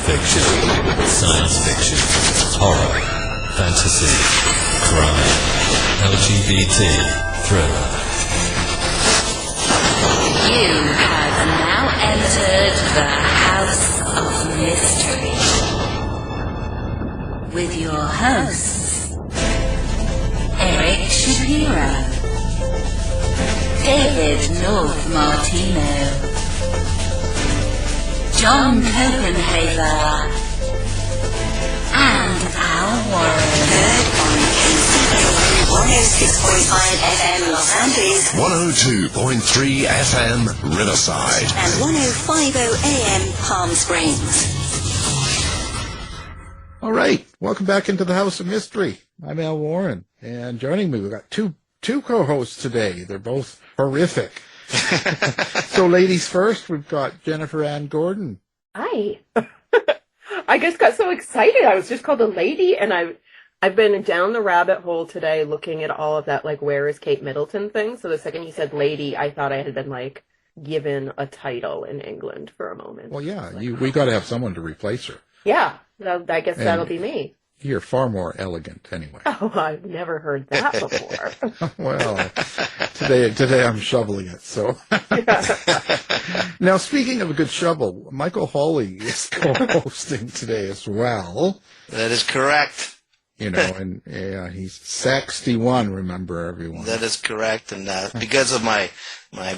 fiction, science fiction, horror, fantasy, crime, LGBT, thriller. You have now entered the House of Mystery with your hosts, Eric Shapiro, David North Martino, John Copenhaver, and Al Warren. Heard on KCK 106.5 FM Los Angeles, 102.3 FM Riverside, and 105.0 AM Palm Springs. All right, welcome back into the House of Mystery. I'm Al Warren, and joining me, we've got two co-hosts today. They're both horrific. So, ladies first, we've got Jennifer Ann Gordon. Hi. I just got so excited. I was just called a lady, and I've been down the rabbit hole today looking at all of that, like, where is Kate Middleton thing. So the second you said lady, I thought I had been, like, given a title in England for a moment. Well, yeah, we got to have someone to replace her. Yeah, I guess that'll be me. You're far more elegant, anyway. Oh, I've never heard that before. Well, today I'm shoveling it, so. Now, speaking of a good shovel, McAuley is co-hosting today as well. That is correct. You know, and yeah, he's 61, remember, everyone. That is correct, and because of my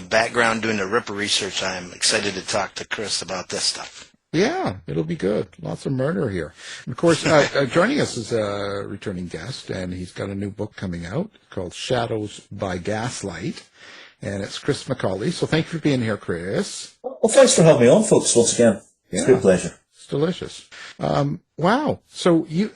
background doing the Ripper research, I'm excited to talk to Chris about this stuff. Yeah, it'll be good. Lots of murder here. And of course, joining us is a returning guest, and he's got a new book coming out called Shadows by Gaslight, and it's Chris McAuley. So thank you for being here, Chris. Well, thanks for having me on, folks, once again. It's a good pleasure. It's delicious. Wow. So you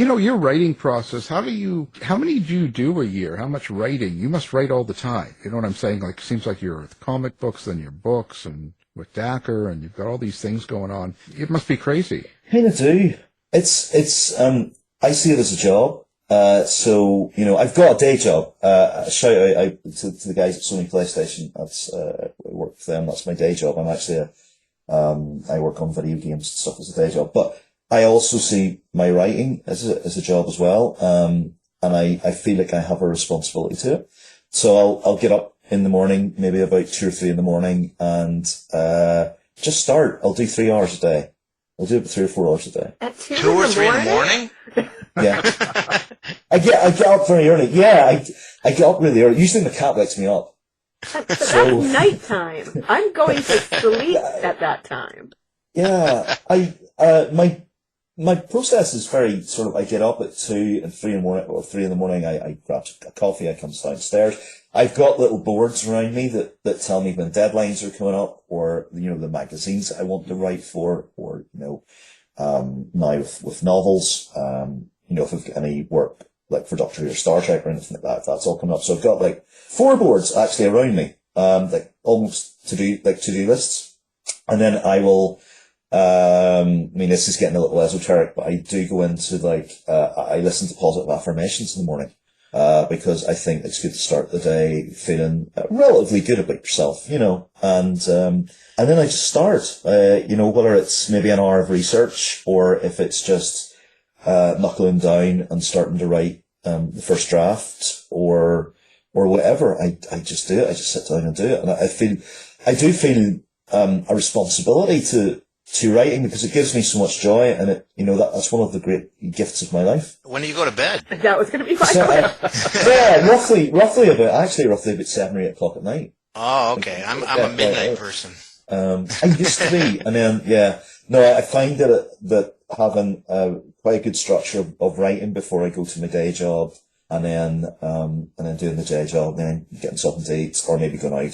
know, your writing process, how many do you do a year? How much writing? You must write all the time. You know what I'm saying? Like, it seems like you're with comic books, then your books, and with Dacker, and you've got all these things going on. It must be crazy. Kind of do. It's I see it as a job. So, you know, I've got a day job. Shout out to the guys at Sony PlayStation. I work for them. That's my day job. I'm actually I work on video games and stuff as a day job. But I also see my writing as a job as well. And I feel like I have a responsibility to it. So I'll get up in the morning, maybe about 2 or 3 in the morning, and just start. I'll do 3 hours a day. I'll do it 3 or 4 hours a day. At 2 or 3 in the morning? Yeah. I get up very early. Yeah, I get up really early. Usually my cat wakes me up. That's nighttime. I'm going to sleep at that time. Yeah, my process is very sort of, I get up at 2 and 3 in the morning, or 3 in the morning, I grab a coffee, I come downstairs. I've got little boards around me that tell me when deadlines are coming up, or, you know, the magazines that I want to write for, or, you know, now with novels, you know, if I've got any work, like for Doctor Who or Star Trek or anything like that, that's all coming up. So I've got like 4 boards actually around me, like almost to-do lists. And then I will, I mean, this is getting a little esoteric, but I do go into like, I listen to positive affirmations in the morning, because I think it's good to start the day feeling relatively good about yourself, you know, and then I just start, you know, whether it's maybe an hour of research or if it's just, knuckling down and starting to write, the first draft or whatever. I just do it. I just sit down and do it. And I do feel, a responsibility to writing because it gives me so much joy, and it, you know, that's one of the great gifts of my life. When do you go to bed? That was going to be fine. Yeah, roughly about 7 or 8 o'clock at night. Oh, okay. I'm a midnight person. I used to be, and then I find that having quite a good structure of writing before I go to my day job, and then doing the day job, then getting something to eat, or maybe going out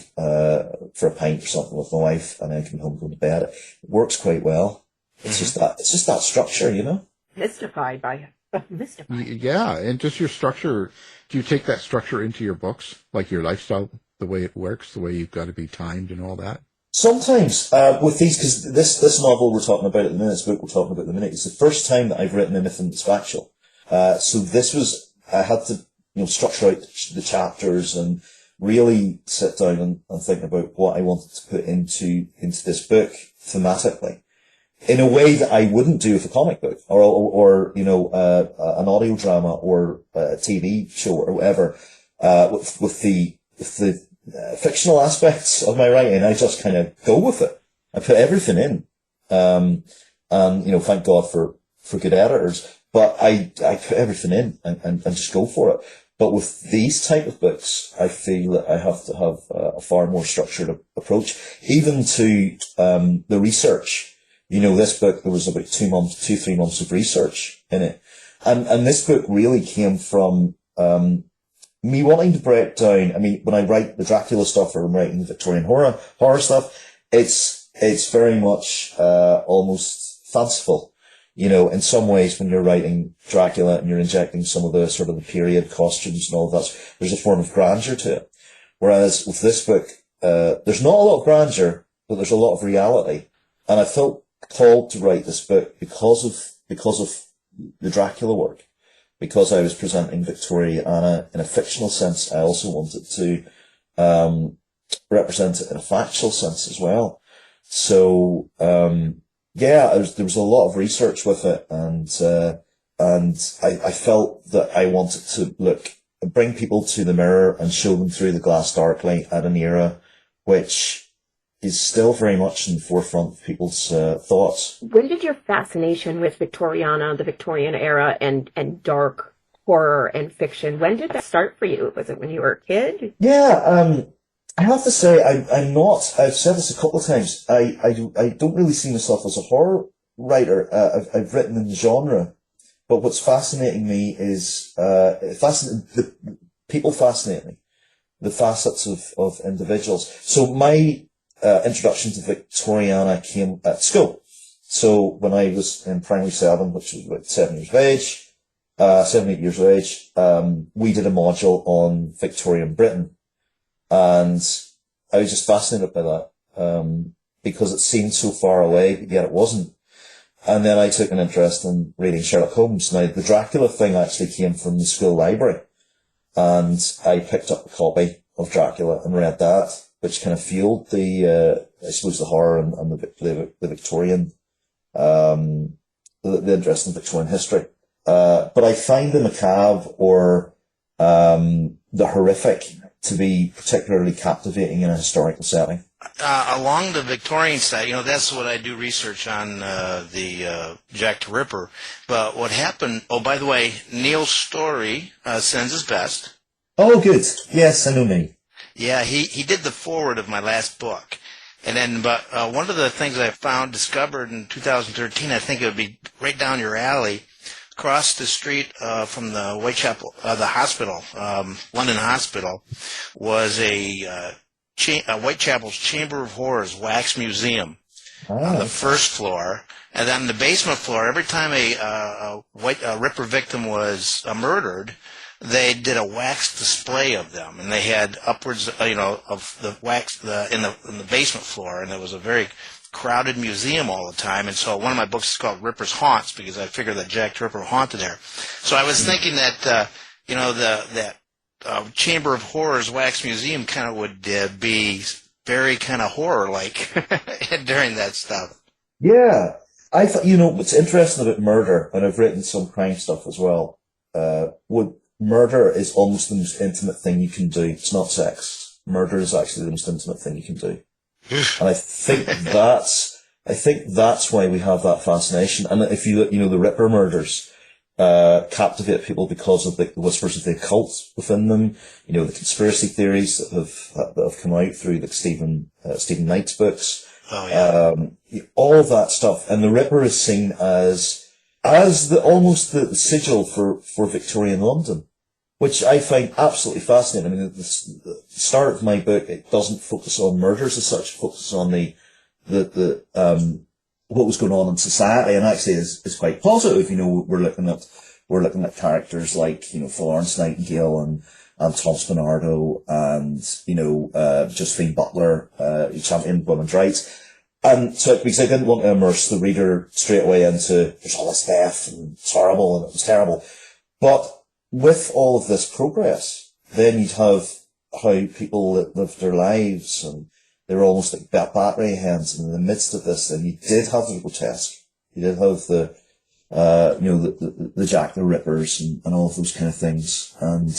for a pint or something with my wife, and then coming home, going to bed. It works quite well. It's just that structure, you know. Mystified by it. Mystified. Yeah, and just your structure. Do you take that structure into your books, like your lifestyle, the way it works, the way you've got to be timed and all that? Sometimes with these, because this novel we're talking about at the minute, this book we're talking about at the minute, is the first time that I've written anything that's factual. So this was, I had to, you know, structure out the chapters and really sit down and think about what I wanted to put into this book thematically. in a way that I wouldn't do with a comic book or an audio drama or a TV show or whatever. With the fictional aspects of my writing, I just kind of go with it. I put everything in, and thank God for good editors. But I put everything in and just go for it. But with these type of books, I feel that I have to have a far more structured approach, even to the research. This book, there was about 3 months of research in it. And this book really came from me wanting to break down. I mean, when I write the Dracula stuff or I'm writing the Victorian horror stuff, it's very much almost fanciful. In some ways, when you're writing Dracula and you're injecting some of the sort of the period costumes and all of that, there's a form of grandeur to it. Whereas with this book, there's not a lot of grandeur, but there's a lot of reality. And I felt called to write this book because of the Dracula work. Because I was presenting Victoriana in a fictional sense, I also wanted to represent it in a factual sense as well. So, there was a lot of research with it, and I felt that I wanted to bring people to the mirror and show them through the glass dark light at an era which is still very much in the forefront of people's thoughts. When did your fascination with Victoriana, the Victorian era, and dark horror and fiction, when did that start for you? Was it when you were a kid? Yeah, I have to say, I've said this a couple of times, I don't really see myself as a horror writer. I've written in the genre, but what's fascinating me is, people fascinate me, the facets of individuals. So my introduction to Victoriana came at school. So when I was in primary 7, which was about 7 years of age, 7, 8 years of age, we did a module on Victorian Britain. And I was just fascinated by that, because it seemed so far away, but yet it wasn't. And then I took an interest in reading Sherlock Holmes. Now, the Dracula thing actually came from the school library. And I picked up a copy of Dracula and read that, which kind of fueled the horror and the Victorian, the interest in Victorian history. But I find the macabre or, the horrific to be particularly captivating in a historical setting. Along the Victorian side, that's what I do research on, the Jack the Ripper. But what happened, by the way, Neil Story sends his best. Oh, good. Yes, I know me. Yeah, he did the foreword of my last book. And then, but one of the things I discovered in 2013, I think it would be right down your alley, across the street from the Whitechapel, the hospital, London Hospital, was a Whitechapel's Chamber of Horrors wax museum on the first floor, and then the basement floor. Every time a Ripper victim was murdered, they did a wax display of them, and they had upwards, of the wax in the basement floor, and it was a very crowded museum all the time. And so one of my books is called Ripper's Haunts, because I figured that Jack the Ripper haunted there. So I was thinking that that Chamber of Horrors wax museum kind of would be very kind of horror-like during that stuff. Yeah, I thought, what's interesting about murder, and I've written some crime stuff as well, murder is almost the most intimate thing you can do. It's not sex. Murder is actually the most intimate thing you can do. And I think that's why we have that fascination. And if you look, the Ripper murders captivate people because of the whispers of the occult within them. The conspiracy theories that have come out through Stephen Knight's books. Oh yeah. All of that stuff. And the Ripper is seen as almost the sigil for Victorian London, which I find absolutely fascinating. I mean, the start of my book, it doesn't focus on murders as such, it focuses on what was going on in society, and actually is quite positive. We're looking at characters like, Florence Nightingale and Thomas Bernardo and, Josephine Butler, who championed women's rights. And so, because I didn't want to immerse the reader straight away into, there's all this death and it's horrible and it was terrible. But with all of this progress, then you'd have how people lived their lives, and They were almost like battery hens, and in the midst of this, then you did have the grotesque. You did have the, the Jack the Rippers and all of those kind of things. And,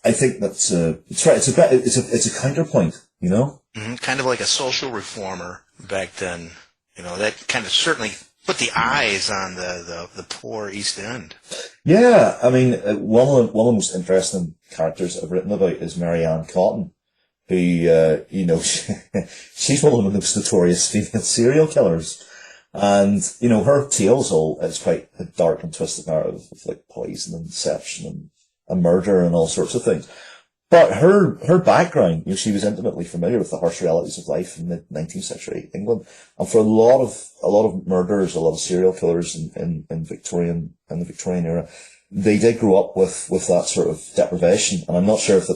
I think that's, it's right. It's a counterpoint, you know? Mm-hmm. Kind of like a social reformer back then. You know, that kind of certainly put the eyes on the poor East End. Yeah. I mean, one of the most interesting characters I've written about is Mary Ann Cotton, who, she's one of the most notorious female serial killers. And, her tale's it's quite a dark and twisted narrative of like poison and deception and murder and all sorts of things. But her background, she was intimately familiar with the harsh realities of life in mid-19th century England. And for a lot of murderers, a lot of serial killers in the Victorian era, they did grow up with that sort of deprivation. And I'm not sure if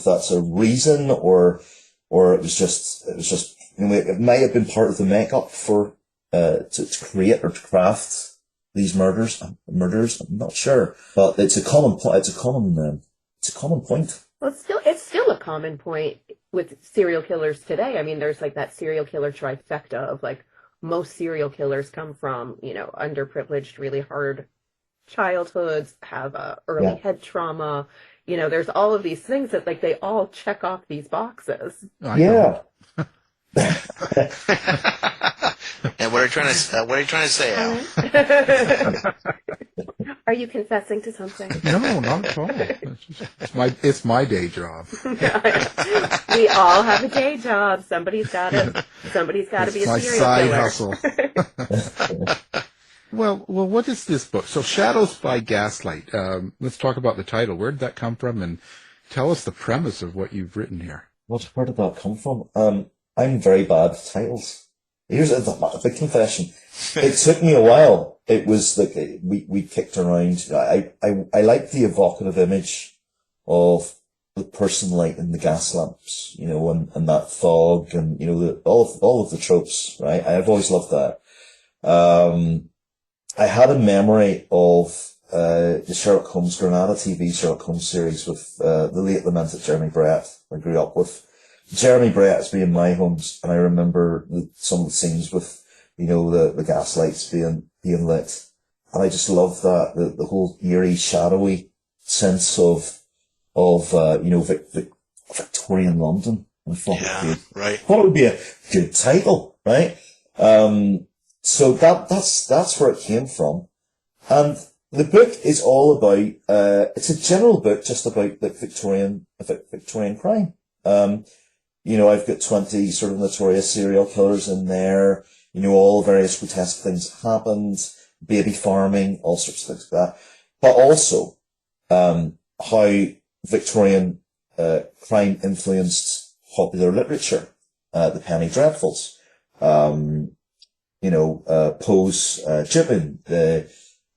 that's a reason or it was just, it might have been part of the makeup for, to create or to craft these murders. I'm not sure, but it's a common point. Well, it's still a common point with serial killers today. I mean, there's like that serial killer trifecta of like most serial killers come from, underprivileged, really hard childhoods, have early head trauma. There's all of these things that like they all check off these boxes. Yeah. And what are you trying to say, Al? Are you confessing to something? No, not at all. It's my day job. We all have a day job. Somebody's got to be a my serial side killer. hustle. Well, what is this book? So, Shadows by Gaslight. Let's talk about the title. Where did that come from? And tell us the premise of what you've written here. Where did that come from? I'm very bad with titles. Here's a big confession. It took me a while. It was like we kicked around. I like the evocative image of the person lighting the gas lamps, and that fog, and all of the tropes. Right? I've always loved that. I had a memory of the Sherlock Holmes Granada TV Sherlock Holmes series with the late lamented Jeremy Brett. I grew up with Jeremy Brett as being my Holmes, and I remember some of the scenes with the gas lights being lit, and I just love that the whole eerie, shadowy sense of Victorian London. And I thought it would be a good title, right? So that's where it came from. And the book is all about, it's a general book just about like Victorian crime. I've got 20 sort of notorious serial killers in there, all various grotesque things happened, baby farming, all sorts of things like that. But also, how Victorian, crime influenced popular literature, the Penny Dreadfuls, Poe's Gibbon,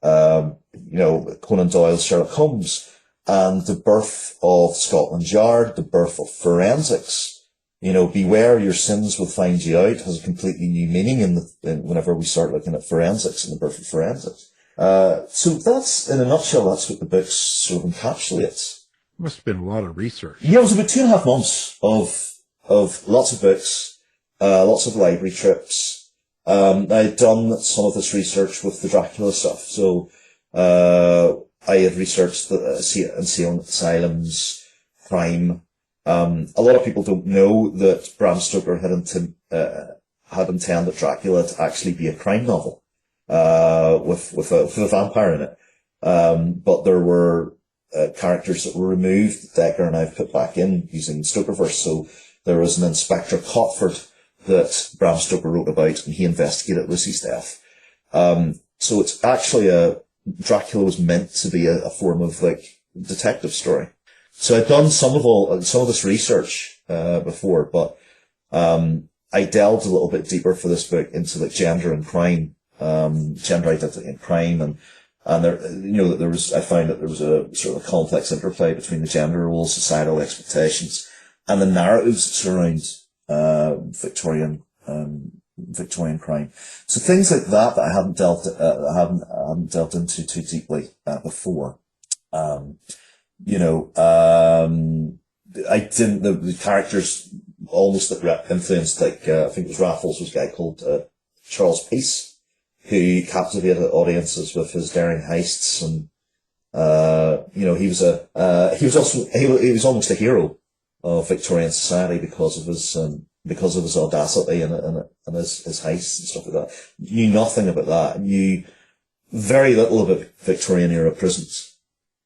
Conan Doyle's Sherlock Holmes, and the birth of Scotland Yard, the birth of forensics. Beware your sins will find you out has a completely new meaning whenever we start looking at forensics and the birth of forensics. So that's, in a nutshell, that's what the book sort of encapsulates. Must have been a lot of research. Yeah, it was about 2.5 months of lots of books, lots of library trips. I had done some of this research with the Dracula stuff. So, I had researched the insane asylums, crime. A lot of people don't know that Bram Stoker had intended Dracula to actually be a crime novel, with a vampire in it. But there were, characters that were removed that Decker and I've put back in using Stokerverse. So there was an Inspector Cotford that Bram Stoker wrote about, and he investigated Lucy's death. So it's actually Dracula was meant to be a form of like detective story. So I'd done some of this research, before, but, I delved a little bit deeper for this book into like gender and crime, gender identity and crime, and there, I found that there was a sort of a complex interplay between the gender roles, societal expectations, and the narratives that surround, Victorian crime. So things like that I hadn't delved into too deeply, before. I didn't, the characters almost influenced, like, I think it was Raffles, was a guy called Charles Peace, who captivated audiences with his daring heists, and he was almost a hero of Victorian society because of his audacity and his heists and stuff like that. Knew nothing about that. Knew very little about Victorian era prisons.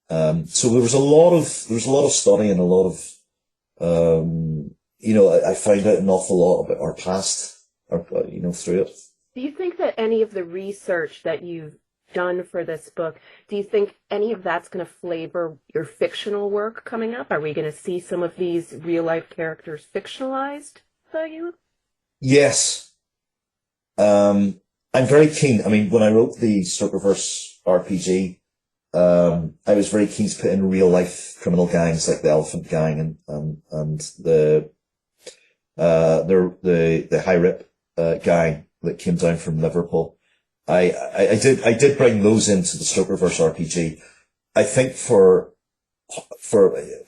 So there was a lot of study and a lot of, I found out an awful lot about our past, through it. Do you think that any of the research that you've done for this book, do you think any of that's going to flavor your fictional work coming up? Are we going to see some of these real life characters fictionalized by you? Yes. I'm very keen. I mean, when I wrote the Stroke Reverse RPG, I was very keen to put in real life criminal gangs like the Elephant Gang and the High Rip gang that came down from Liverpool. I did bring those into the Stroke Reverse RPG. I think for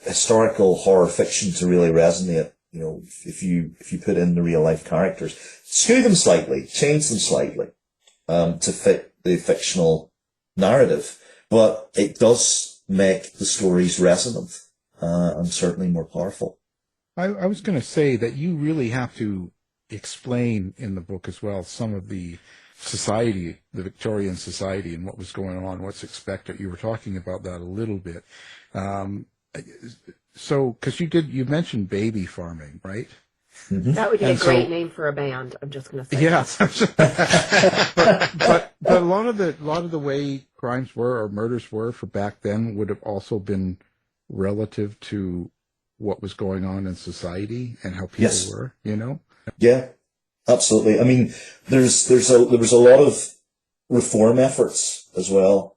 historical horror fiction to really resonate, if you put in the real life characters, skew them slightly, change them slightly, to fit the fictional narrative, but it does make the stories resonant, and certainly more powerful. I was going to say that you really have to explain in the book as well some of the society, the Victorian society, and what was going on, what's expected. You were talking about that a little bit. So, because you mentioned baby farming, right? Mm-hmm. That would be a great name for a band. I'm just going to say. Yeah, but a lot of the way crimes were or murders were for back then would have also been relative to what was going on in society and how people were. Yeah, absolutely. I mean, there was a lot of reform efforts as well,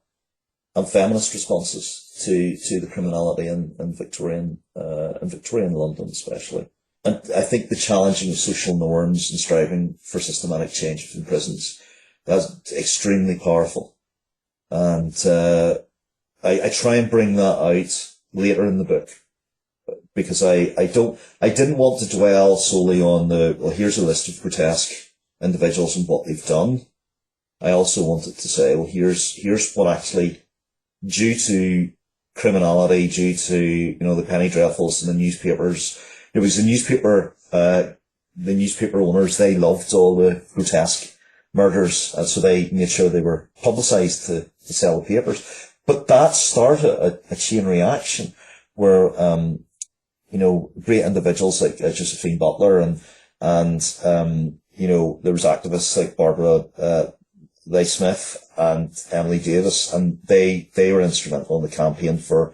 and feminist responses to the criminality in Victorian London especially. And I think the challenging of social norms and striving for systematic change within prisons, that's extremely powerful. And I try and bring that out later in the book, because I didn't want to dwell solely on here's a list of grotesque individuals and what they've done. I also wanted to say, here's what actually, due to criminality, due to, the penny dreadfuls in the newspapers, it was the newspaper owners, they loved all the grotesque murders, and so they made sure they were publicised to sell the papers. But that started a chain reaction where, great individuals like Josephine Butler and there was activists like Barbara Leigh Smith and Emily Davis, and they were instrumental in the campaign for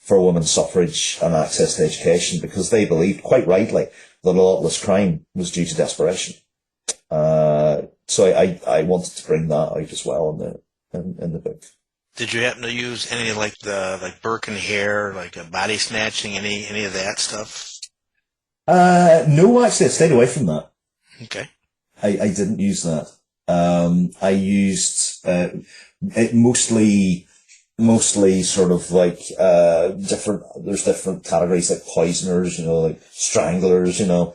women's suffrage and access to education, because they believed, quite rightly, that a lot of this crime was due to desperation. So I wanted to bring that out as well in the book. Did you happen to use any like Burke and Hare, like body snatching, any of that stuff? No, actually, I stayed away from that. Okay. I didn't use that. I used it mostly sort of like there's different categories like poisoners, like stranglers, right.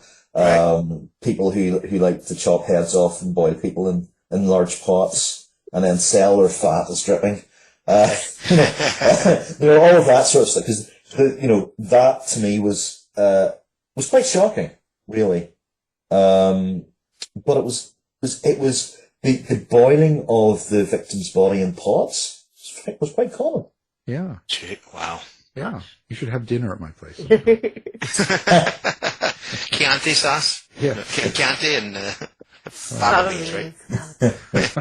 People who like to chop heads off and boil people in large pots and then sell their fat as dripping. All of that sort of stuff, because that to me was quite shocking, really. But it was the boiling of the victim's body in pots was quite common. Yeah. Wow. Yeah. You should have dinner at my place. Chianti sauce? Yeah. Chianti and fava beans, right?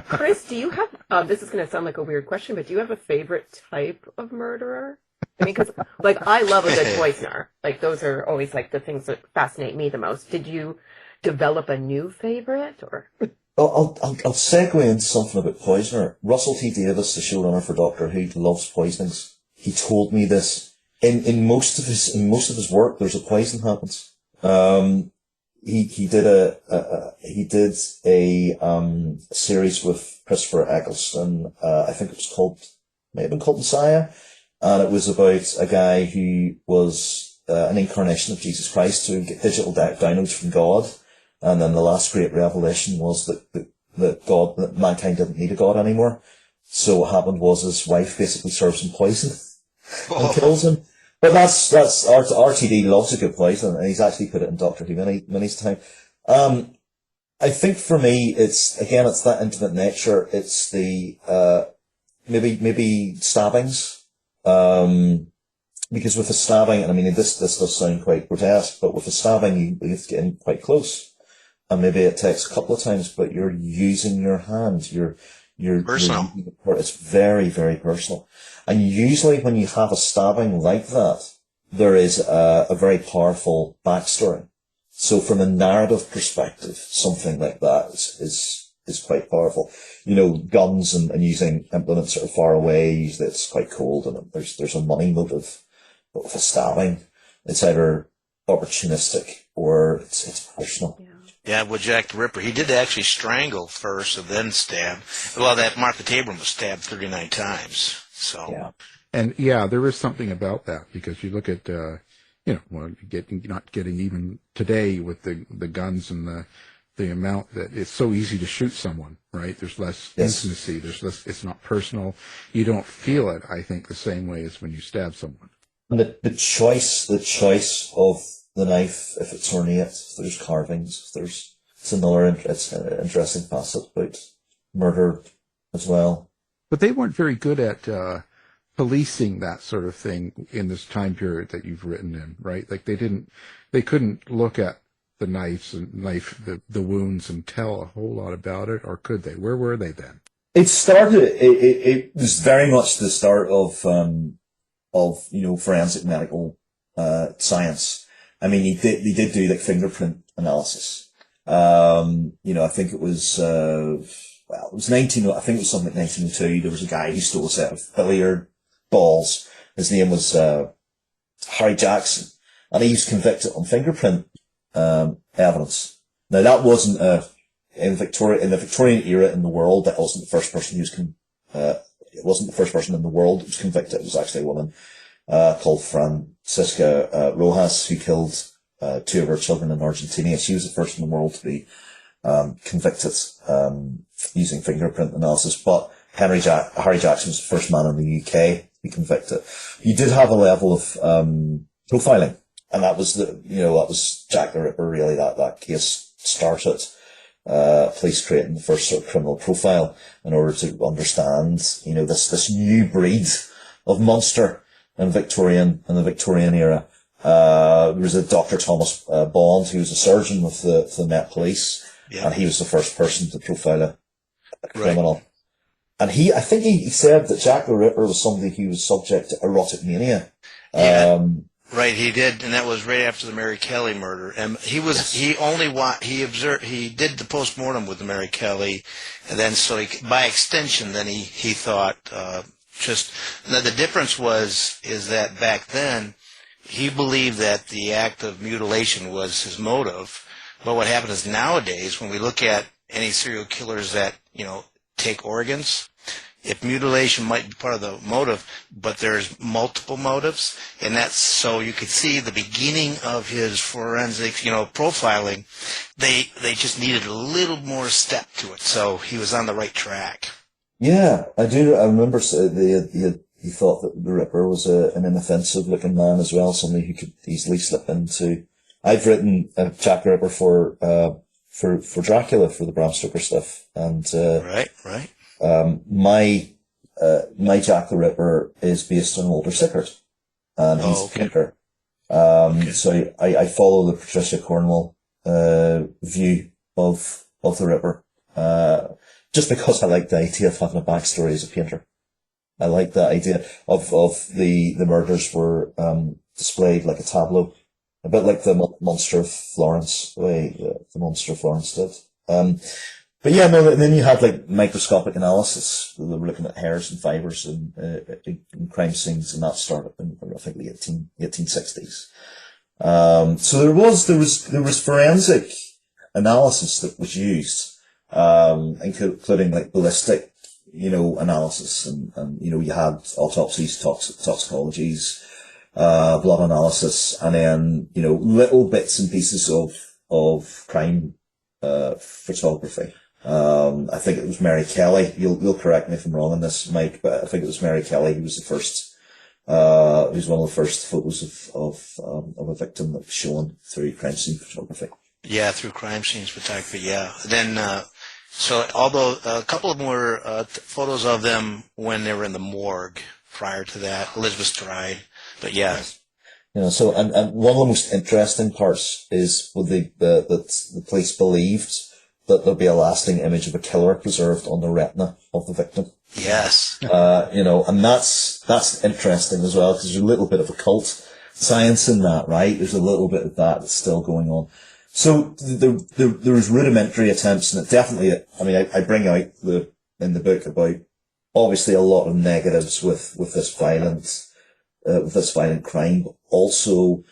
Chris, do you have, this is going to sound like a weird question, but do you have a favorite type of murderer? I mean, because, I love a good poisoner. Those are always, the things that fascinate me the most. Did you develop a new favorite, or? I'll segue into something about poisoner. Russell T Davies, the showrunner for Doctor Who, loves poisonings. He told me this. In most of his work, there's a poison happens. He did a series with Christopher Eccleston. I think it may have been called Messiah, and it was about a guy who was an incarnation of Jesus Christ to get digital downloads from God. And then the last great revelation was that mankind didn't need a God anymore. So what happened was his wife basically serves him poison and kills him. But that's RTD loves a good poison, and he's actually put it in Doctor Who many times. I think for me, it's that intimate nature. It's the, maybe stabbings. Because with a stabbing, and I mean, this does sound quite grotesque, but with a stabbing, you have to get in quite close. And maybe it takes a couple of times, but you're using your hand. You're personal. It's very, very personal. And usually when you have a stabbing like that, there is a very powerful backstory. So from a narrative perspective, something like that is quite powerful. You know, guns and using implements that are far away, usually it's quite cold and there's a money motive. But with a stabbing, it's either opportunistic or it's personal. Yeah. Yeah, with Jack the Ripper, he did actually strangle first and then stab. Well, that Martha Tabram was stabbed 39 times. So. Yeah. And yeah, there is something about that, because you look at, not getting even today with the guns and the amount that it's so easy to shoot someone, right? There's less intimacy. There's less, it's not personal. You don't feel it, I think, the same way as when you stab someone. And the choice of the knife, if it's ornate, if there's carvings, it's another interesting facet about murder as well. But they weren't very good at policing that sort of thing in this time period that you've written in, right? Like they couldn't look at the the wounds and tell a whole lot about it, or could they? Where were they then? It was very much the start of forensic medical science. I mean, he did do like fingerprint analysis. I think it was, it was I think it was something like 1902. There was a guy who stole a set of billiard balls. His name was, Harry Jackson, and he was convicted on fingerprint, evidence. Now that wasn't, in the Victorian era in the world, that wasn't the first person it wasn't the first person in the world who was convicted. It was actually a woman, called Francisca Rojas, who killed two of her children in Argentina. She was the first in the world to be convicted using fingerprint analysis. But Harry Jackson was the first man in the UK to be convicted. You did have a level of profiling, and that was Jack the Ripper. Really, that case started. Police creating the first sort of criminal profile in order to understand, this new breed of monster in the Victorian era. There was a Dr. Thomas Bond, who was a surgeon with the Met Police, and he was the first person to profile a criminal. Right. And I think he said that Jack the Ripper was somebody who was subject to erotic mania. Yeah. Right, he did, and that was right after the Mary Kelly murder. And he did the postmortem with the Mary Kelly, and then by extension, then he thought, now the difference is that back then, he believed that the act of mutilation was his motive. But what happened is nowadays, when we look at any serial killers that, take organs, if mutilation might be part of the motive, but there's multiple motives, and that's so you could see the beginning of his forensic, profiling, they just needed a little more step to it, so he was on the right track. Yeah, I do. I remember he thought that the Ripper was an inoffensive looking man as well, somebody who could easily slip into. I've written Jack the Ripper for Dracula, for the Bram Stoker stuff, and right. My Jack the Ripper is based on Walter Sickert, and he's a painter. So I follow the Patricia Cornwell view of the Ripper, just because I like the idea of having a backstory as a painter. I like the idea of the murders were displayed like a tableau, a bit like the Monster of Florence, the way the Monster of Florence did. But yeah, no, and then you had like microscopic analysis. They were looking at hairs and fibers and crime scenes, and that started in, I think, the 1860s. So there was forensic analysis that was used, including like ballistic, analysis, and you had autopsies, toxicologies, blood analysis, and then, little bits and pieces of crime, photography. I think it was Mary Kelly. You'll correct me if I'm wrong on this, Mike, but I think it was Mary Kelly who was the first, who's one of the first photos of a victim that was shown through crime scene photography. Yeah, through crime scenes photography, yeah. Then, so although a couple of them were photos of them when they were in the morgue prior to that, Elizabeth tried, but yeah. So, and one of the most interesting parts is with that the police believed that there'll be a lasting image of a killer preserved on the retina of the victim. Yes. And that's interesting as well, because there's a little bit of occult science in that, right? There's a little bit of that that's still going on. So there was rudimentary attempts, and it definitely, I bring out in the book about obviously a lot of negatives with this violent crime, but also,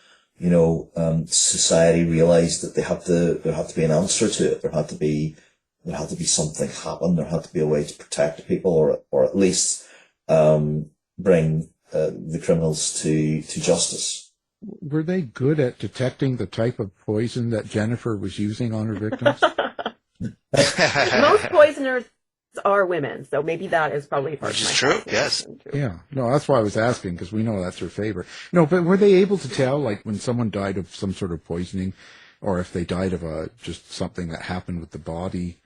society realized that there had to be an answer to it. There had to be something happen. There had to be a way to protect people, or at least, bring, the criminals to justice. Were they good at detecting the type of poison that Jennifer was using on her victims? Most poisoners are women, so maybe that is probably part Which of is my true, fascination, yes. too. Yeah. No, that's why I was asking, because we know that's her favorite. No, but were they able to tell, like, when someone died of some sort of poisoning, or if they died of just something that happened with the body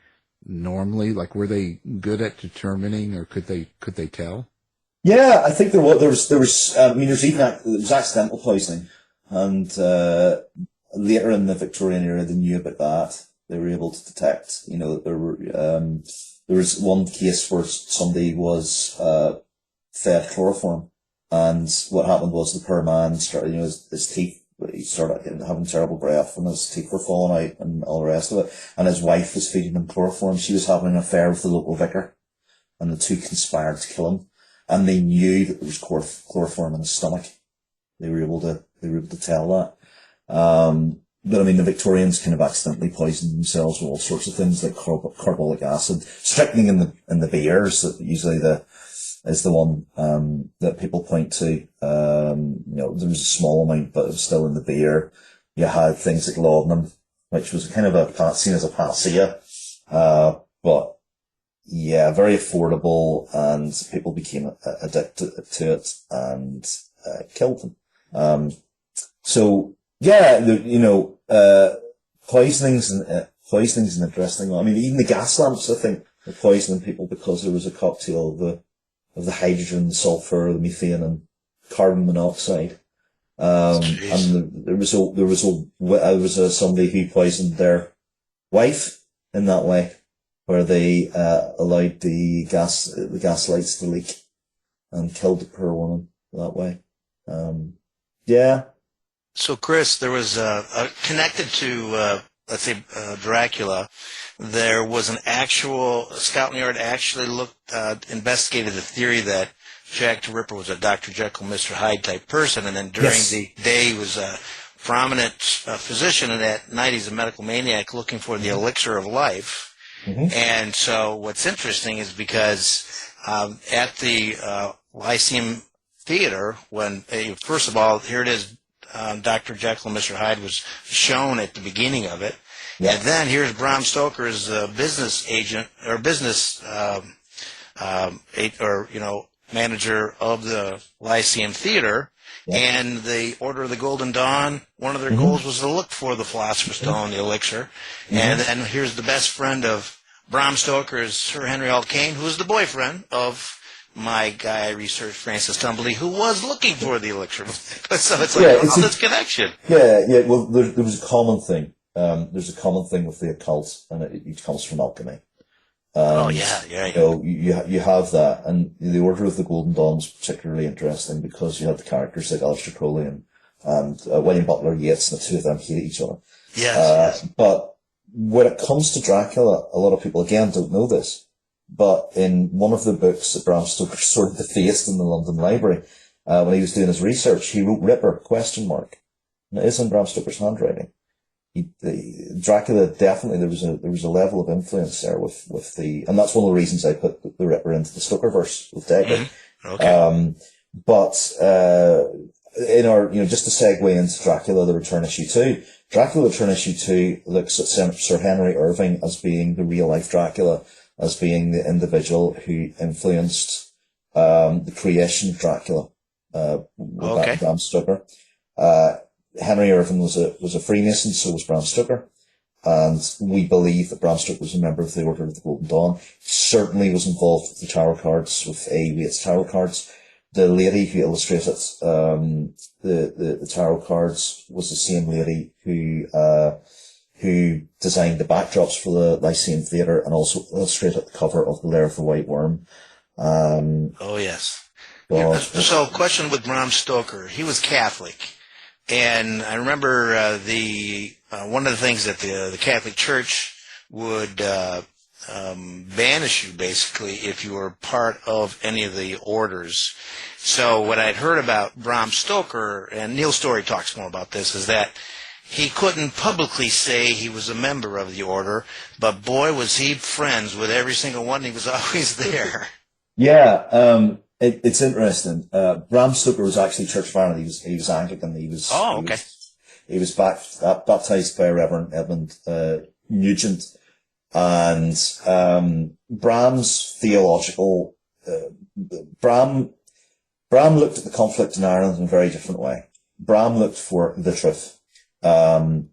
normally? Like, were they good at determining, or could they tell? Yeah, I think there was there's accidental poisoning, and later in the Victorian era they knew about that. They were able to detect, there was one case where somebody was fed chloroform, and what happened was the poor man started, his teeth, he started having terrible breath, and his teeth were falling out, and all the rest of it. And his wife was feeding him chloroform. She was having an affair with the local vicar, and the two conspired to kill him. And they knew that there was chloroform in his stomach. They were able to tell that. But the Victorians kind of accidentally poisoned themselves with all sorts of things like carbolic acid, strychnine in the beers, that usually is the one that people point to. There was a small amount, but it was still in the beer. You had things like laudanum, which was kind of seen as a panacea, but yeah, very affordable, and people became addicted to it and killed them. So yeah, poisoning's an interesting one. Even the gas lamps, I think, were poisoning people because there was a cocktail of the hydrogen, the sulfur, the methane, and carbon monoxide. And there was somebody who poisoned their wife in that way, where they allowed the gas lights to leak and killed the poor woman that way. Yeah. So, Chris, there was connected to, let's say, Dracula. There was an actual Scotland Yard actually investigated the theory that Jack the Ripper was a Dr. Jekyll, Mr. Hyde type person, and then during the day he was a prominent physician, and at night he's a medical maniac looking for the elixir of life. Mm-hmm. And so, what's interesting is because at the Lyceum Theater, when first of all, here it is. Dr. Jekyll and Mr. Hyde was shown at the beginning of it. Yeah. And then here's Bram Stoker's business agent or manager of the Lyceum Theater. Yeah. And the Order of the Golden Dawn, one of their goals was to look for the Philosopher's Stone, the elixir. Mm-hmm. And then here's the best friend of Bram Stoker is Sir Henry Alkane, who is the boyfriend of my guy I researched, Francis Tumbley, who was looking for the elixir. So it's like, this connection. Yeah. Well, there was a common thing. There's a common thing with the occult, and it comes from alchemy. You have that, and the Order of the Golden Dawn was particularly interesting because you had the characters like Aleister Crowley and William Butler Yeats, and the two of them hated each other. Yes. But when it comes to Dracula, a lot of people again don't know this. But in one of the books that Bram Stoker sort of defaced in the London Library, when he was doing his research, he wrote Ripper, ? And it is in Bram Stoker's handwriting. Dracula, definitely, there was a level of influence there with and that's one of the reasons I put the Ripper into the Stokerverse with Deckard. Mm-hmm. Okay. But just to segue into Dracula, the Return Issue 2. Dracula, the Return Issue 2 looks at Sir Henry Irving as being the real life Dracula, as being the individual who influenced, the creation of Dracula, with Bram Stoker. Henry Irving was a Freemason, so was Bram Stoker. And we believe that Bram Stoker was a member of the Order of the Golden Dawn. Certainly was involved with the tarot cards, with A. Waite's tarot cards. The lady who illustrated the tarot cards was the same lady who designed the backdrops for the Lyceum Theatre and also illustrated the cover of The Lair of the White Worm. Oh yes. So, question with Bram Stoker. He was Catholic, and I remember one of the things that the Catholic Church would banish you, basically, if you were part of any of the orders. So what I'd heard about Bram Stoker, and Neil Story talks more about this, is that he couldn't publicly say he was a member of the order, but boy, was he friends with every single one. He was always there. Yeah, it's interesting. Bram Stoker was actually Church of Ireland. He was Anglican. He was baptized by Reverend Edmund Nugent. And Bram's theological, Bram looked at the conflict in Ireland in a very different way. Bram looked for the truth, and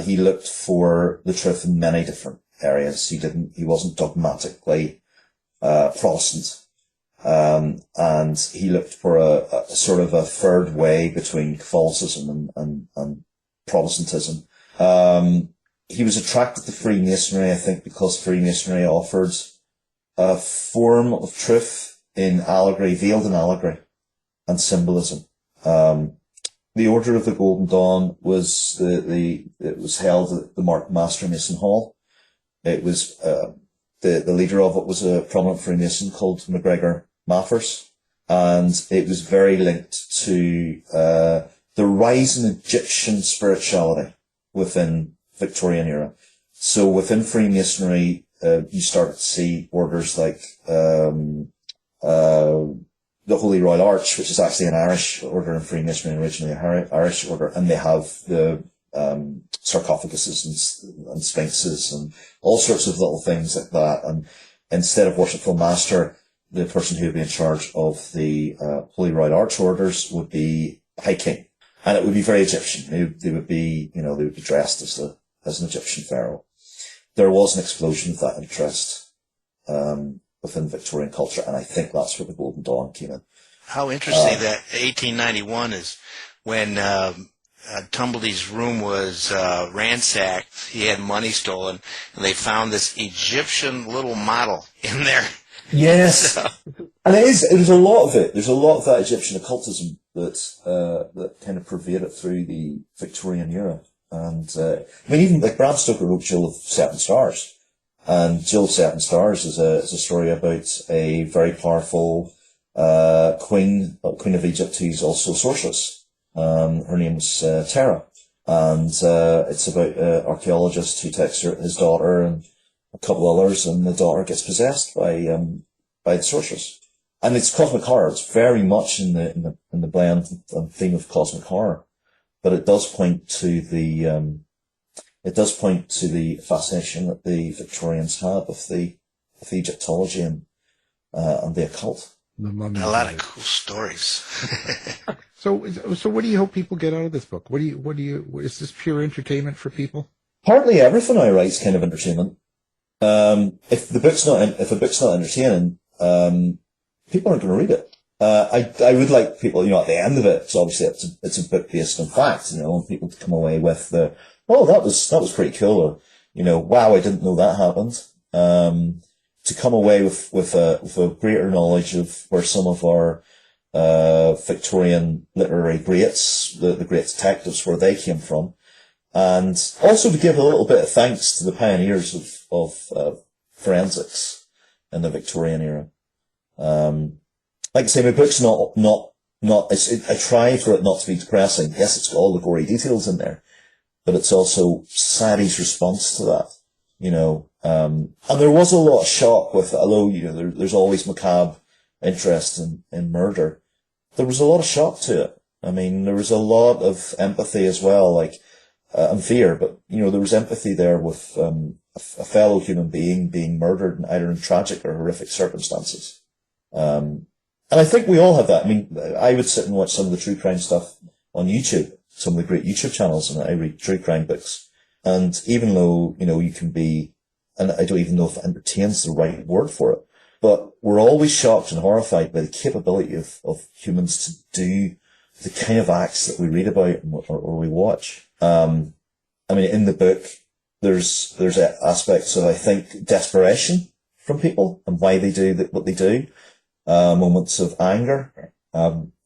he looked for the truth in many different areas. He wasn't dogmatically Protestant, and he looked for a sort of a third way between Catholicism and Protestantism. He was attracted to Freemasonry, I think, because Freemasonry offered a form of truth in allegory, veiled in allegory and symbolism. The Order of the Golden Dawn was it was held at the Master Mason Hall. It was the leader of it was a prominent Freemason called MacGregor Maffers, and it was very linked to the rise in Egyptian spirituality within Victorian era. So within Freemasonry, you started to see orders like the Holy Royal Arch, which is actually an Irish order in Freemasonry, originally an Irish order, and they have the sarcophaguses and sphinxes and all sorts of little things like that. And instead of worshipful master, the person who would be in charge of the Holy Royal Arch orders would be High King, and it would be very Egyptian. They would be dressed as an Egyptian pharaoh. There was an explosion of that interest within Victorian culture, and I think that's where the Golden Dawn came in. How interesting that 1891 is when Tumbledee's room was ransacked. He had money stolen, and they found this Egyptian little model in there. Yes, and there's a lot of it. There's a lot of that Egyptian occultism that kind of pervaded through the Victorian era. And even like Bram Stoker wrote Jewel of Seven Stars, and Jewel of Seven Stars is a story about a very powerful queen of Egypt who's also a sorceress. Her name was Terra, and it's about an archaeologist who takes his daughter and a couple others, and the daughter gets possessed by the sorceress. And it's cosmic horror. It's very much in the blend and theme of cosmic horror. But it does point to the fascination that the Victorians had with the Egyptology and the occult. A lot of cool stories. So what do you hope people get out of this book? Is this pure entertainment for people? Partly everything I write is kind of entertainment. If a book's not entertaining, people aren't going to read it. I would like people, at the end of it, because obviously it's a book based on facts, and people to come away with that was pretty cool, or, wow, I didn't know that happened. To come away with a greater knowledge of where some of our, Victorian literary greats, the great detectives, where they came from. And also to give a little bit of thanks to the pioneers of forensics in the Victorian era. Like I say, my book's not, I try for it not to be depressing. Yes, it's got all the gory details in there, but it's also society's response to that, and there was a lot of shock with, although, there's always macabre interest in murder. There was a lot of shock to it, I mean, there was a lot of empathy as well, like, and fear, but, there was empathy there with, a fellow human being murdered either in tragic or horrific circumstances. And I think we all have that. I mean, I would sit and watch some of the true crime stuff on YouTube, some of the great YouTube channels, and I read true crime books. And even though, you can be, and I don't even know if entertain's the right word for it, but we're always shocked and horrified by the capability of humans to do the kind of acts that we read about or we watch. I mean, in the book, there's aspects of, I think, desperation from people and why they do what they do. Moments of anger.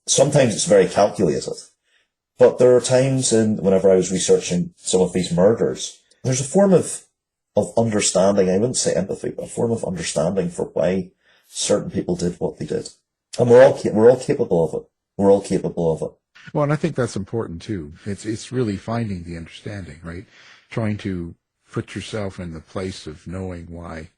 Sometimes it's very calculated, but there are times whenever I was researching some of these murders, there's a form of understanding. I wouldn't say empathy, but a form of understanding for why certain people did what they did. And we're all capable of it. We're all capable of it. Well, and I think that's important too. It's really finding the understanding, right? Trying to put yourself in the place of knowing why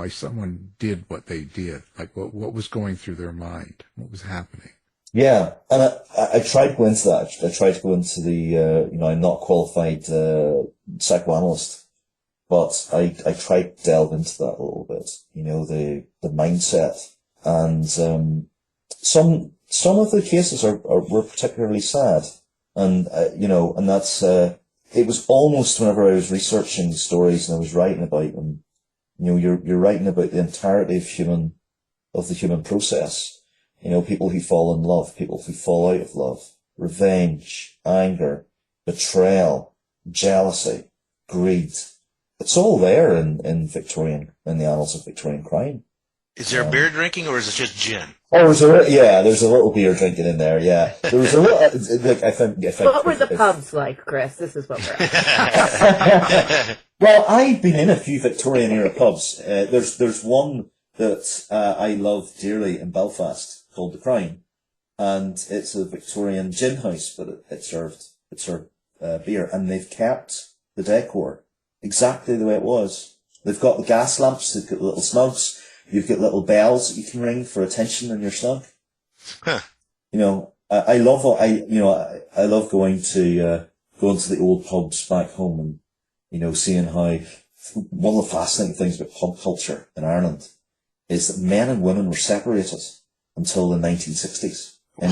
someone did what they did, like what was going through their mind, what was happening. Yeah, and I tried to go into that. I tried to go into the, I'm not qualified psychoanalyst, but I tried to delve into that a little bit. The mindset, and some of the cases were particularly sad, and and that's it was almost whenever I was researching stories and I was writing about them. You're writing about the entirety of the human process. People who fall in love, people who fall out of love, revenge, anger, betrayal, jealousy, greed. It's all there in the annals of Victorian crime. Is there beer drinking or is it just gin? Oh, there's a little beer drinking in there, yeah. There was a little, I think. What were the pubs like, Chris? This is what we're asking. Well, I've been in a few Victorian era pubs. There's one that I love dearly in Belfast called the Crown, and it's a Victorian gin house, but it served beer, and they've kept the decor exactly the way it was. They've got the gas lamps, they've got the little snugs, you've got little bells that you can ring for attention in your snug. Huh. I love going to the old pubs back home and seeing how one of the fascinating things about pub culture in Ireland is that men and women were separated until the 1960s in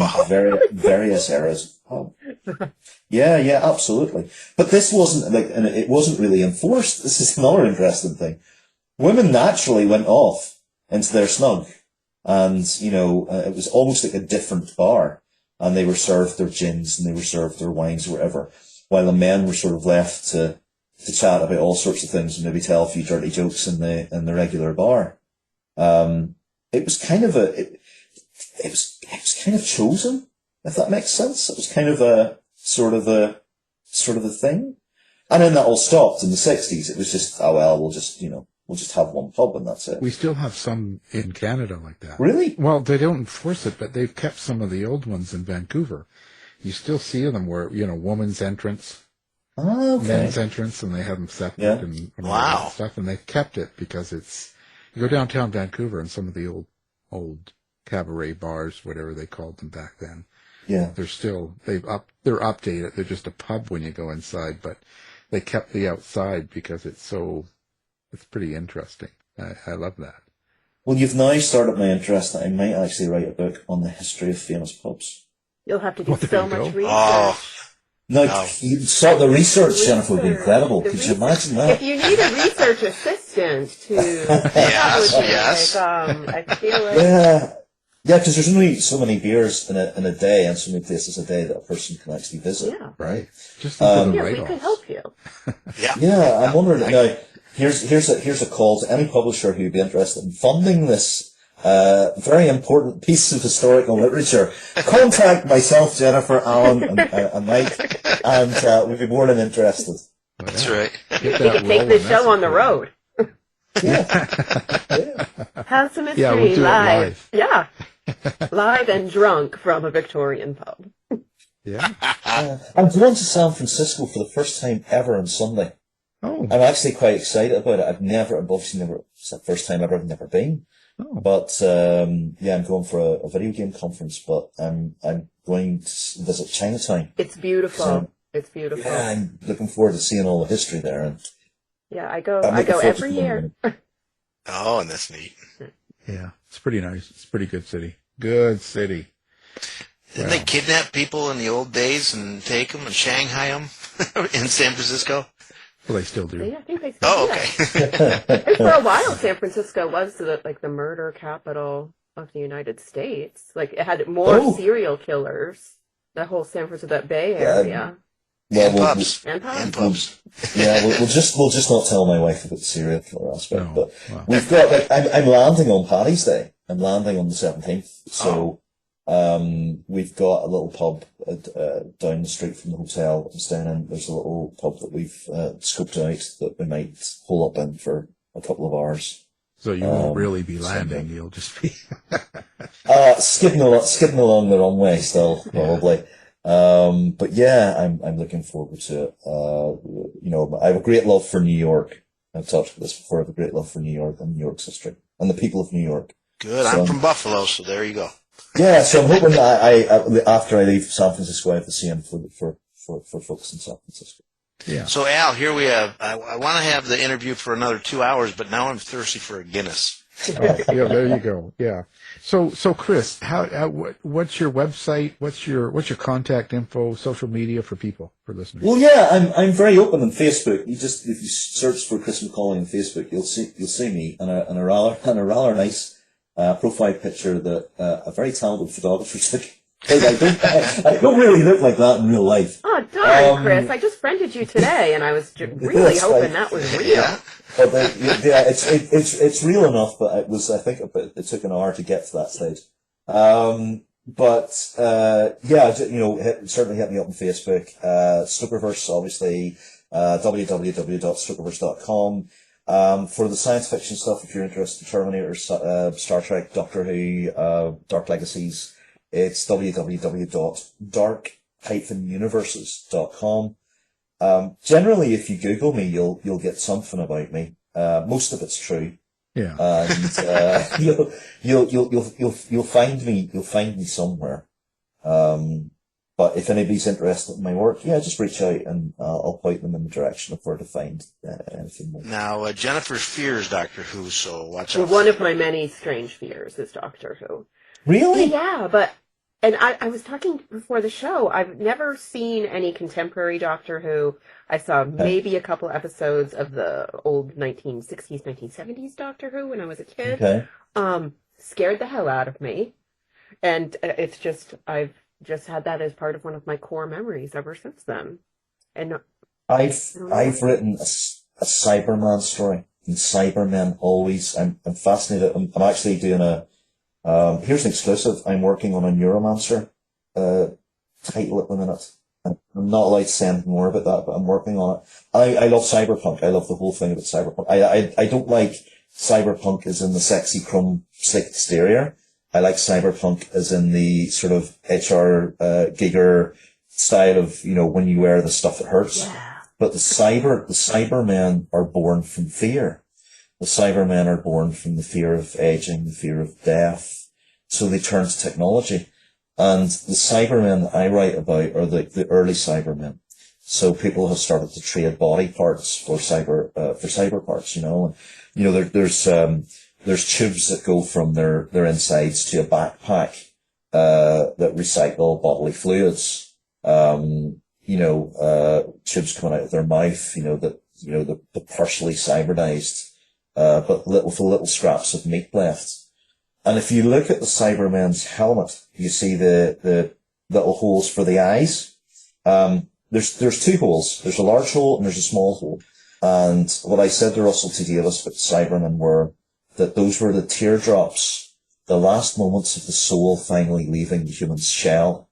various eras of pub. Yeah, absolutely. But this wasn't and it wasn't really enforced. This is another interesting thing. Women naturally went off into their snug, and it was almost like a different bar, and they were served their gins and they were served their wines or whatever, while the men were sort of left to chat about all sorts of things and maybe tell a few dirty jokes in the regular bar. It was kind of it was kind of chosen, if that makes sense. It was kind of a sort of a thing. And then that all stopped in the 60s. It was just, we'll just have one pub and that's it. We still have some in Canada like that. Really? Well, they don't enforce it, but they've kept some of the old ones in Vancouver. You still see them where, woman's entrance. Oh, okay. Men's entrance, and they have them separate and all that stuff, and they've kept it because you go downtown Vancouver and some of the old cabaret bars, whatever they called them back then. Yeah. They're updated. They're just a pub when you go inside, but they kept the outside because it's pretty interesting. I love that. Well, you've now started my interest that I might actually write a book on the history of famous pubs. You'll have to do so much research. Oh. No, the research, Jennifer, would be incredible. Could you imagine that? If you need a research assistant to yes. I feel like... Yeah, because there's only so many beers in a day and so many places a day that a person can actually visit. Yeah. Right. Just we could help you. Yeah, I'm wondering now. Here's a call to any publisher who would be interested in funding this very important piece of historical literature. Contact myself, Jennifer, Alan, and Mike, and we'd be more than interested. That's right. You can take this show on the road. Yeah. House of Mystery we'll do it live. Yeah. Live and drunk from a Victorian pub. Yeah. I'm going to San Francisco for the first time ever on Sunday. Oh. I'm actually quite excited about it. It's the first time ever, I've never been. Oh. But, I'm going for a video game conference, but I'm going to visit Chinatown. It's beautiful. So, it's beautiful. yeah, I'm looking forward to seeing all the history there. And Yeah, I go I'm looking forward to every year. Oh, and that's neat. Yeah, it's pretty nice. It's a pretty good city. Good city. Didn't they kidnap people in the old days and take them and Shanghai them in San Francisco? Well, they still do. Yeah, I think they still Oh, do okay. that. And for a while, San Francisco was the murder capital of the United States. Like, it had more serial killers. That whole San Francisco, that Bay Area. Well, And pubs. And pubs. And pubs. yeah, we'll just not tell my wife about the serial killer aspect. No. But Wow. we've got. Like, I'm landing on Paddy's Day. I'm landing on the 17th. So we've got a little pub down the street from the hotel I'm staying in. There's a little pub that we've scoped out that we might pull up in for a couple of hours. So you won't really be landing. You'll just be... skipping along the runway still, probably. But yeah, I'm looking forward to it. I have a great love for New York. I've talked about this before. I have a great love for New York and New York's history and the people of New York. Good. So, I'm from Buffalo, so there you go. Yeah, so I'm hoping that I after I leave San Francisco, I have the same for folks in San Francisco. Yeah. So, Al, here we have, I want to have the interview for another 2 hours, but now I'm thirsty for a Guinness. Yeah, there you go. Yeah. So Chris, what's your website? What's your contact info, social media for listeners? Well, yeah, I'm very open on Facebook. If you search for Chris McAuley on Facebook, you'll see me and a rather nice profile picture that a very talented photographer took. I don't really look like that in real life. Oh, darn, Chris. I just friended you today, and I was really hoping that was real. Yeah. But it's real enough, but I think it took an hour to get to that stage. Certainly hit me up on Facebook. Stokerverse, obviously, www.stokerverse.com. For the science fiction stuff, if you're interested in Terminator, Star Trek, Doctor Who, Dark Legacies, it's www.dark-universes.com. Generally, if you Google me, you'll get something about me. Most of it's true. Yeah. And you'll find me somewhere. But if anybody's interested in my work, just reach out and I'll point them in the direction of where to find anything more. Now, Jennifer fears Doctor Who, so watch out. Well, one of my many strange fears is Doctor Who. Really? Yeah, and I was talking before the show, I've never seen any contemporary Doctor Who. I saw maybe a couple episodes of the old 1960s, 1970s Doctor Who when I was a kid. Okay. Scared the hell out of me. And it's just, I've just had that as part of one of my core memories ever since then. And I've written a Cyberman story. And Cybermen always, I'm fascinated. I'm actually doing here's an exclusive. I'm working on a Neuromancer title at the minute. I'm not allowed to say anything more about that, but I'm working on it. I love cyberpunk. I love the whole thing about cyberpunk. I don't like cyberpunk as in the sexy chrome slick exterior. I like cyberpunk as in the sort of HR Giger style of, when you wear the stuff that hurts. yeah. But the Cybermen are born from fear. The Cybermen are born from the fear of aging, the fear of death. So they turn to technology. And the Cybermen I write about are the early Cybermen. So people have started to trade body parts for cyber parts, And, there's tubes that go from their insides to a backpack, that recycle bodily fluids. Tubes coming out of their mouth, the partially cybernized, but with little scraps of meat left. And if you look at the Cybermen's helmet, you see the little holes for the eyes. There's two holes. There's a large hole and there's a small hole. And what I said to Russell T. Davies about the Cybermen were that those were the teardrops, the last moments of the soul finally leaving the human's shell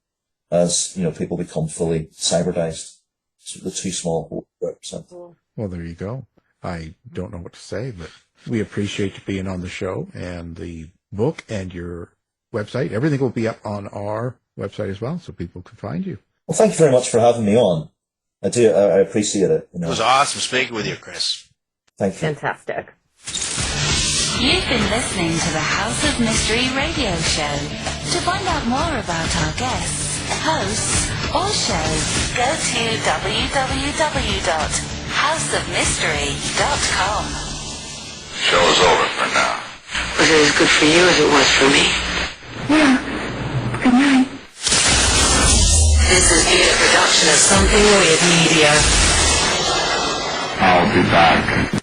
as, people become fully cybernized. So the two small holes represent. Well, there you go. I don't know what to say, but we appreciate you being on the show and the book and your website. Everything will be up on our website as well, so people can find you. Well, thank you very much for having me on. I do. I appreciate it. It was awesome speaking with you, Chris. Thank you. Fantastic. You've been listening to the House of Mystery radio show. To find out more about our guests, hosts, or shows, go to www.houseofmystery.com. Show is over for now. Was it as good for you as it was for me? Yeah. Good night. This has been a production of Something Weird Media. I'll be back.